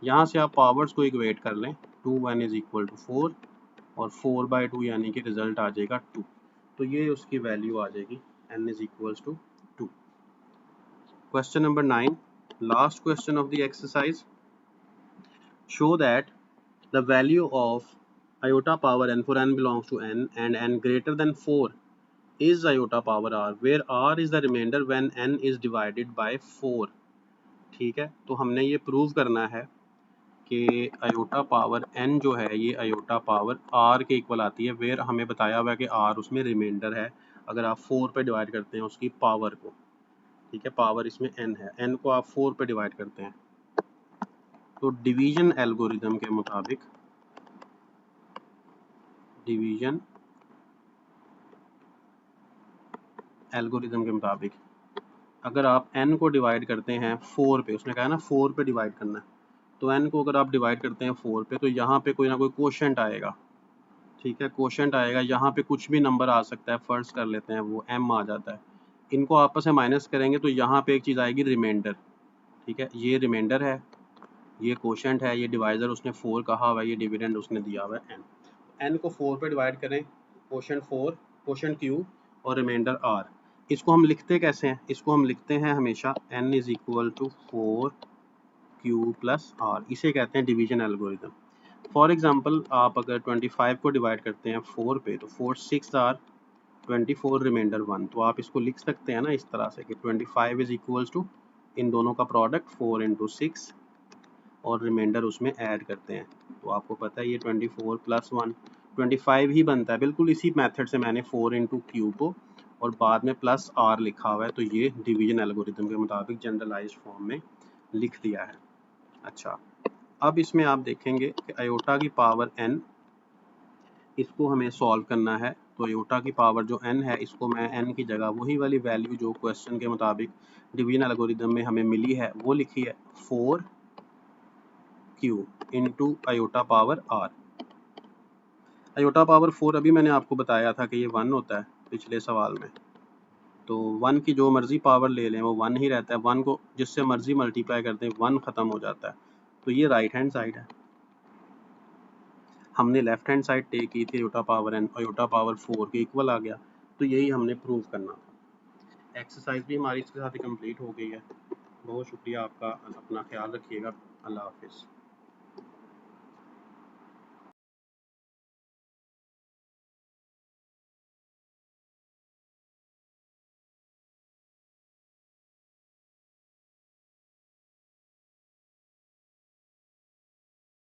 यहाँ से आप पावर्स को इक्वेट कर लें, 2n इज इक्वल टू 4 और 4/2 यानी कि रिजल्ट आ जाएगा 2, तो ये उसकी वैल्यू आ जाएगी n is equals to 2। Question number 9, last question of the exercise, show that the value of iota power n for n belongs to n and n greater than 4 is iota power r where r is the remainder when n is divided by 4। ठीक है, तो हमने ये prove करना है कि iota power n जो है ये आयोटा पावर r के इक्वल आती है, वेयर हमें बताया हुआ है कि r उसमें रिमाइंडर है, अगर आप 4 पे डिवाइड करते हैं उसकी पावर को, ठीक है, पावर इसमें n है, n को आप 4 पे डिवाइड करते हैं, तो डिवीजन एल्गोरिथम के मुताबिक, डिवीजन एल्गोरिथम के मुताबिक अगर आप n को डिवाइड करते हैं 4 पे, उसने कहा ना 4 पे डिवाइड करना है, तो n को अगर आप डिवाइड करते हैं 4 पे तो यहाँ पे कोई ना कोई कोशेंट आएगा, ठीक है, कोशेंट आएगा, यहाँ पे कुछ भी नंबर आ सकता है, फर्स्ट कर लेते हैं वो m आ जाता है, इनको आपस में माइनस करेंगे तो यहाँ पे एक चीज़ आएगी रिमाइंडर, ठीक है, ये रिमाइंडर है, ये कोशेंट है, ये डिवाइज़र उसने 4 कहा हुआ है, ये डिविडेंड उसने दिया हुआ है n को 4 पे डिवाइड करें, कोशेंट 4, कोशेंट q और रिमाइंडर r, इसको हम लिखते कैसे हैं? इसको हम लिखते हैं हमेशा n is equal to 4q plus r, इसे कहते हैं डिवीजन एल्गोरिदम। फॉर एग्जांपल आप अगर 25 को डिवाइड करते हैं 4 पे तो 4 6 आर 24 रिमाइंडर 1, तो आप इसको लिख सकते हैं ना इस तरह से कि 25 इज इक्वल्स टू इन दोनों का प्रोडक्ट 4 इंटू 6 और रिमाइंडर उसमें ऐड करते हैं, तो आपको पता है ये 24 प्लस 1 25 ही बनता है। बिल्कुल इसी मेथड से मैंने 4 इंटू क्यू को और बाद में प्लस आर लिखा हुआ है, तो ये डिवीजन एल्गोरिथम के मुताबिक जनरलाइज्ड फॉर्म में लिख दिया है। अच्छा, अब इसमें आप देखेंगे कि आयोटा की पावर n, इसको हमें सॉल्व करना है। तो आयोटा की पावर जो n है, इसको मैं n की जगह वही वाली वैल्यू जो क्वेश्चन के मुताबिक डिवीजन एल्गोरिथम में हमें मिली है वो लिखी है 4q into iota power r। Iota power 4 अभी मैंने आपको बताया था कि ये 1 होता है पिछले सवाल में, तो 1 की जो मर्जी पावर ले लें वो 1 ही रहता है, 1 को जिससे मर्जी मल्टीप्लाई करते हैं 1 ख़त्म हो जाता है। तो ये राइट हैंड साइड है, हमने लेफ्ट हैंड साइड टेक की थी iota power n, iota power 4 के इक्वल आ गया, तो यही हमने प्रूव करना था। एक्सरसाइज भी हमारी इसके साथ ही कंप्लीट हो गई है। बहुत शुक्रिया आपका, अपना ख्याल रखिएगा। अल्लाह हाफिज़।